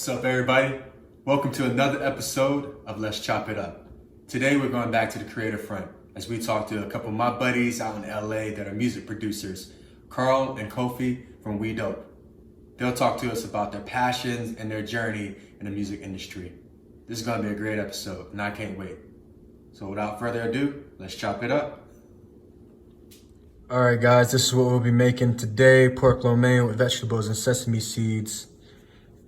What's up, everybody? Welcome to another episode of Let's Chop It Up. Today we're going back to the creative front as we talk to a couple of my buddies out in LA that are music producers, Carl and Kofi from WiiDope. They'll talk to us about their passions and their journey in the music industry. This is going to be a great episode, and I can't wait. So without further ado, let's chop it up. All right, guys, this is what we'll be making today. Pork lo mein with vegetables and sesame seeds.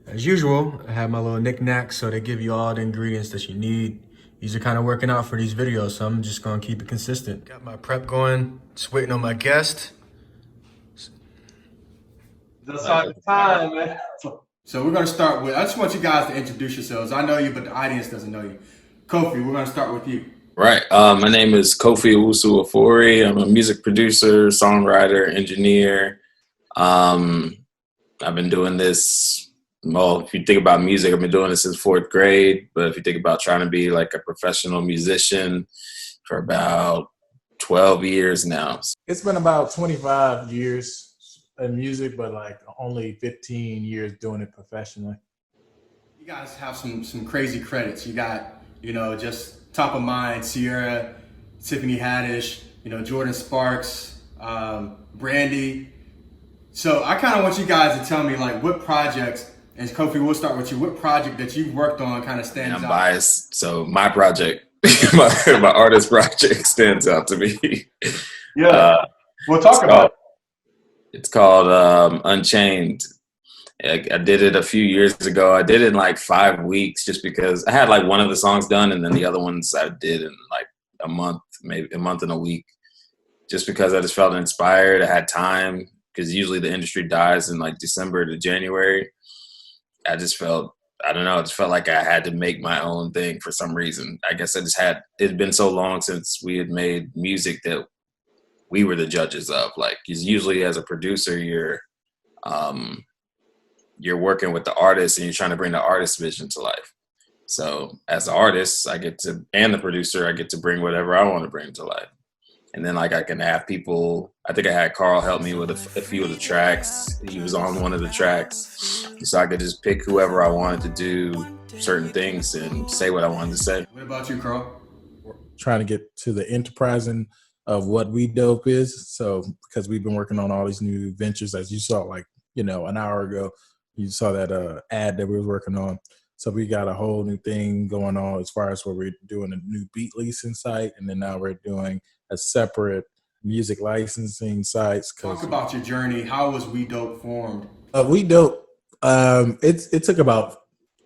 As usual, I have my little knickknacks, so they give you all the ingredients that you need. These are kind of working out for these videos, so I'm just going to keep it consistent. Got my prep going, just waiting on my guest. That's all the time, man. So we're going to start with, I just want you guys to introduce yourselves. I know you, but the audience doesn't know you. Kofi, we're going to start with you. Right. My name is Kofi Owusu-Afori. I'm a music producer, songwriter, engineer. I've been doing this, well, if you think about music, I've been doing this since 4th grade. But if you think about trying to be like a professional musician for about 12 years now. It's been about 25 years in music, but like only 15 years doing it professionally. You guys have some crazy credits. You got, just top of mind, Sierra, Tiffany Haddish, Jordan Sparks, Brandy. So I kind of want you guys to tell me like what projects, and Kofi, we'll start with you. What project that you've worked on kind of stands out? I'm biased, so my project, my artist project stands out to me. Yeah, we'll talk about it. It's called Unchained. I did it a few years ago. I did it in like 5 weeks just because I had like one of the songs done and then the other ones I did in like a month, maybe a month and a week, just because I just felt inspired. I had time because usually the industry dies in like December to January. I just felt, I don't know, it just felt like I had to make my own thing for some reason. I guess it'd been so long since we had made music that we were the judges of. Like, because usually as a producer, you're working with the artist and you're trying to bring the artist's vision to life. So as an artist, and the producer, I get to bring whatever I want to bring to life. And then like I can have people, I think I had Carl help me with a few of the tracks. He was on one of the tracks. So I could just pick whoever I wanted to do certain things and say what I wanted to say. What about you, Carl? We're trying to get to the enterprising of what WiiDope is. So because we've been working on all these new ventures, as you saw like, an hour ago, you saw that ad that we were working on. So we got a whole new thing going on as far as where we're doing a new beat leasing site. And then now we're doing a separate music licensing sites. Talk about your journey. How was WiiDope formed? WiiDope, it took about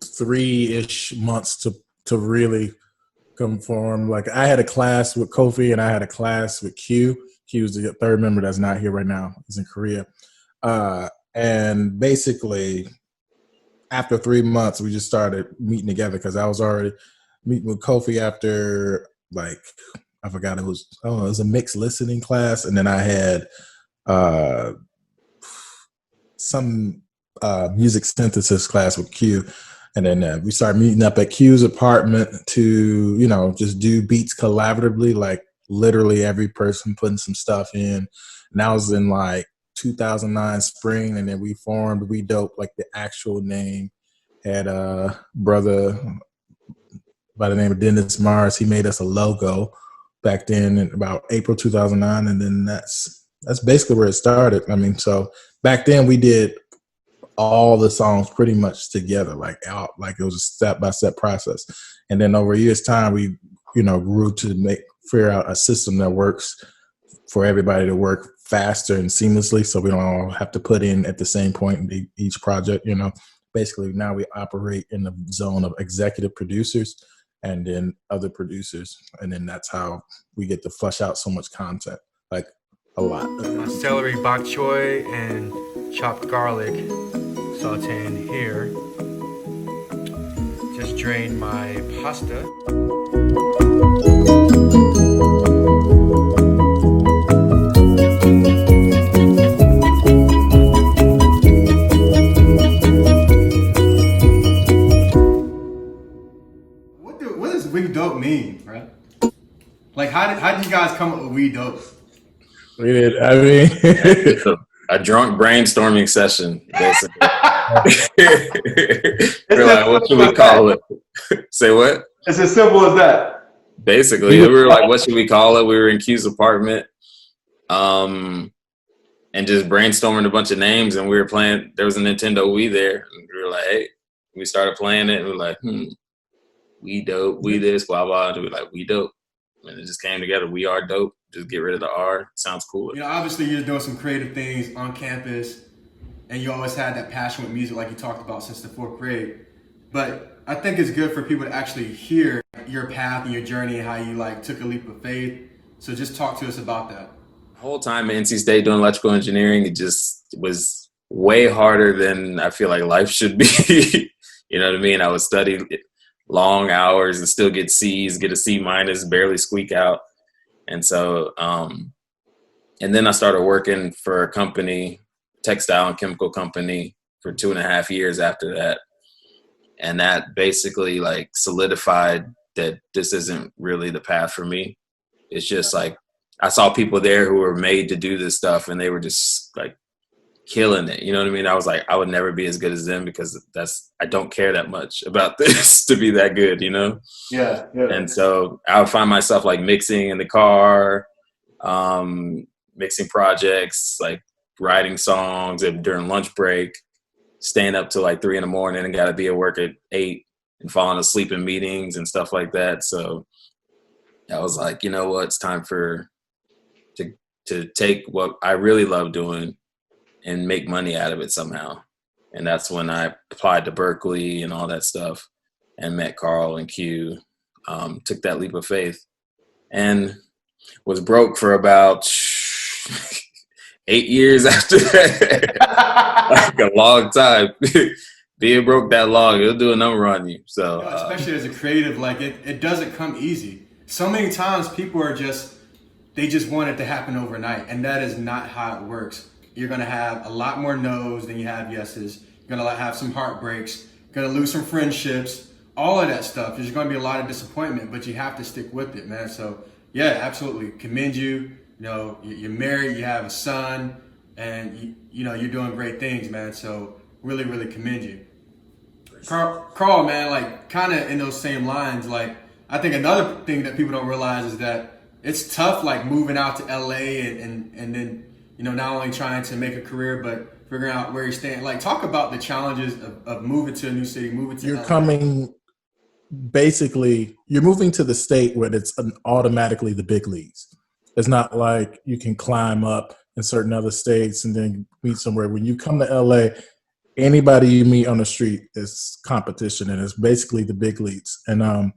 3-ish months to really conform. Like I had a class with Kofi and I had a class with Q. Q's the third member that's not here right now. He's in Korea. And basically, after 3 months, we just started meeting together because I was already meeting with Kofi after, like, I forgot it was a mixed listening class. And then I had some music synthesis class with Q. And then we started meeting up at Q's apartment to, just do beats collaboratively, like literally every person putting some stuff in. And that was in like 2009 spring, and then we formed WiiDope, like the actual name. Had a brother by the name of Dennis Mars. He made us a logo back then in about April 2009, and then that's basically where it started. I mean, so back then we did all the songs pretty much together, like it was a step-by-step process. And then over a year's time, we grew to figure out a system that works for everybody to work faster and seamlessly, so we don't all have to put in at the same point in each project. Basically now we operate in the zone of executive producers and then other producers, and then that's how we get to flush out so much content, like a lot. Celery bok choy and chopped garlic sauteing here. Just drained my pasta. WiiDope mean, right? Like, how did you guys come up with WiiDope? We did. I mean, a drunk brainstorming session, basically. It's like, what should we call it? Say what? It's as simple as that. Basically, we were like, what should we call it? We were in Q's apartment, and just brainstorming a bunch of names. And we were playing. There was a Nintendo Wii there, and we were like, hey, we started playing it. And we were like, WiiDope, we this, blah blah. And we were like, WiiDope, and it just came together. We are dope. Just get rid of the R. Sounds cooler. You know, obviously you're doing some creative things on campus, and you always had that passion with music, like you talked about since the 4th grade. But I think it's good for people to actually hear your path and your journey and how you like took a leap of faith. So just talk to us about that. The whole time at NC State doing electrical engineering, it just was way harder than I feel like life should be. You know what I mean? I would study long hours and still get C's, get a C minus, barely squeak out. And so, and then I started working for a company, textile and chemical company, for 2.5 years after that. And that basically like solidified that this isn't really the path for me. It's just like, I saw people there who were made to do this stuff and they were just like killing it. You know what I mean? I was like, I would never be as good as them because I don't care that much about this to be that good, you know? Yeah. And so I would find myself like mixing in the car, mixing projects, like writing songs during lunch break, staying up till like 3 a.m. and got to be at work at 8 and falling asleep in meetings and stuff like that. So I was like, you know what? It's time to take what I really love doing and make money out of it somehow. And that's when I applied to Berkeley and all that stuff and met Carl and Q, took that leap of faith and was broke for about 8 years after that. Like a long time. Being broke that long, it'll do a number on you. So, especially as a creative, like it doesn't come easy. So many times people are they just want it to happen overnight. And that is not how it works. You're going to have a lot more no's than you have yeses. You're going to have some heartbreaks. You're going to lose some friendships. All of that stuff. There's going to be a lot of disappointment, but you have to stick with it, man. So, yeah, absolutely. Commend you. You know, you're married, you have a son, and, you know, you're doing great things, man. So, really, really commend you. Carl, man, like, kind of in those same lines, like, I think another thing that people don't realize is that it's tough, like, moving out to LA and then, you know, not only trying to make a career, but figuring out where you stand. Like, talk about the challenges of moving to a new city, moving to LA. You're moving to the state where it's automatically the big leagues. It's not like you can climb up in certain other states and then meet somewhere. When you come to LA, anybody you meet on the street is competition, and it's basically the big leagues. And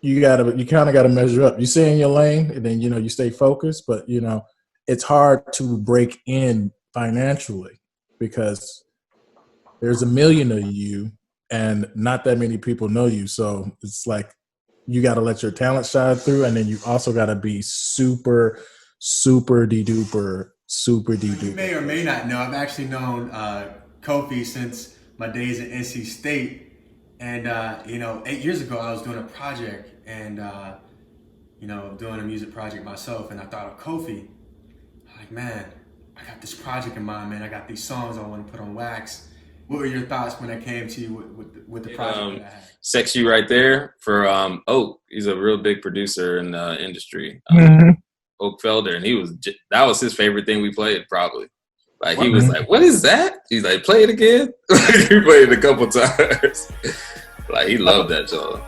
you kind of gotta measure up. You stay in your lane, and then you stay focused. But it's hard to break in financially because there's a million of you, and not that many people know you. So it's like you got to let your talent shine through, and then you also got to be super, super de-duper, super de-duper. You may or may not know, I've actually known Kofi since my days at NC State. And, 8 years ago, I was doing a project and, doing a music project myself. And I thought of Kofi. Like, man, I got this project in mind, man. I got these songs I want to put on wax. What were your thoughts when I came to you with the project that I had? Sex You Right There for Oak. He's a real big producer in the industry. Oak Felder. And that was his favorite thing we played, probably. Like, he was like, what is that? He's like, play it again? He played it a couple times. Like, he loved that song.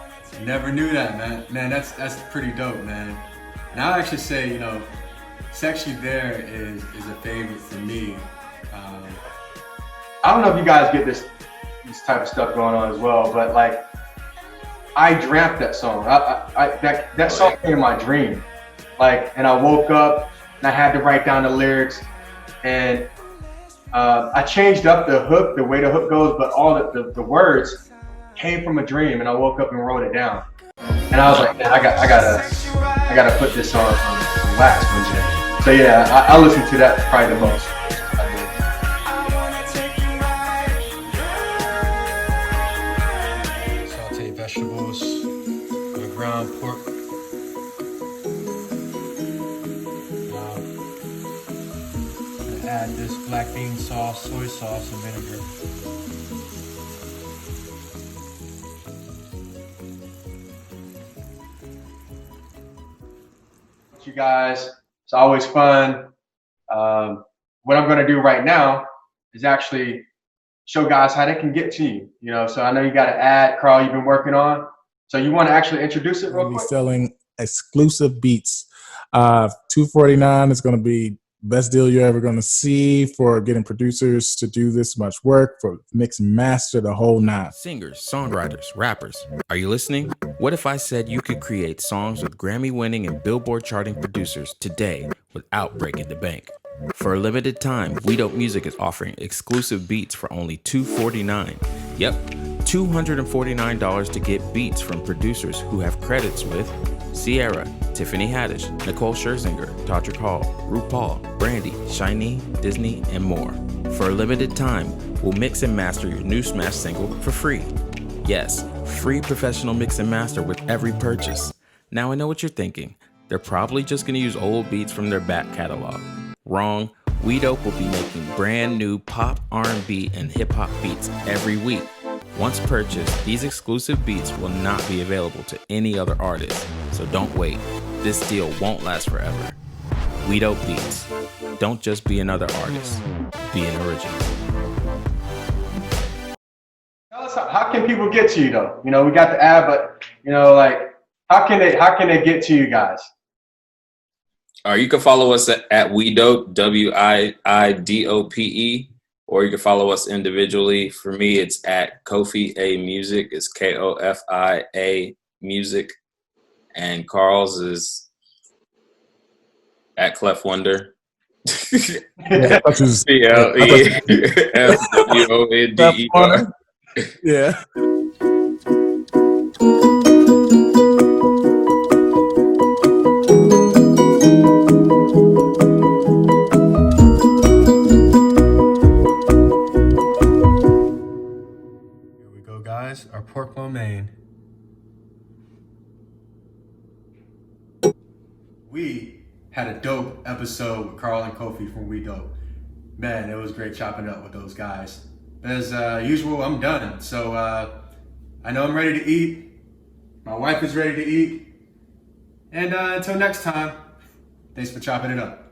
Never knew that, man. Man, that's pretty dope, man. And I'll actually say, Sex You There is a favorite for me. I don't know if you guys get this type of stuff going on as well, but like, I dreamt that song. That song came in my dream. Like, and I woke up and I had to write down the lyrics, and I changed up the hook, the way the hook goes, but all the words came from a dream, and I woke up and wrote it down. And I was like, man, I gotta put this on wax one day. So yeah, I listen to that probably the most. Saute vegetables, go to ground pork. Add this black bean sauce, soy sauce, and vinegar. with you guys. It's always fun. What I'm going to do right now is actually show guys how they can get to you. You know, so I know you got an ad, Carl, you've been working on. So you want to actually introduce it real quick? Selling exclusive beats. $249 is going to be best deal you're ever going to see for getting producers to do this much work, for mix and master, the whole nine. Singers, songwriters, rappers. Are you listening? What if I said you could create songs with Grammy-winning and Billboard-charting producers today without breaking the bank? For a limited time, WiiDope Music is offering exclusive beats for only $249. Yep, $249 to get beats from producers who have credits with Sierra, Tiffany Haddish, Nicole Scherzinger, Todrick Hall, RuPaul, Brandy, Shiny, Disney, and more. For a limited time, we'll mix and master your new smash single for free. Yes, free professional mix and master with every purchase. Now I know what you're thinking. They're probably just going to use old beats from their back catalog. Wrong. WiiDope will be making brand new pop, R&B, and hip-hop beats every week. Once purchased, these exclusive beats will not be available to any other artist, so don't wait. This deal won't last forever. WiiDope Beats. Don't just be another artist, be an original. Tell us how can people get to you though? You know, we got the ad, but you know, like how can they get to you guys? You can follow us at WiiDope, WiiDope, or you can follow us individually. For me, it's at Kofi A Music. It's KOFIA Music. And Carl's is at Clef Wonder. CLEFWONDER. Yeah. Guys, our pork lo mein. We had a dope episode with Carl and Kofi from WiiDope. Man, it was great chopping up with those guys. As usual, I'm done. So I know I'm ready to eat. My wife is ready to eat. And until next time, thanks for chopping it up.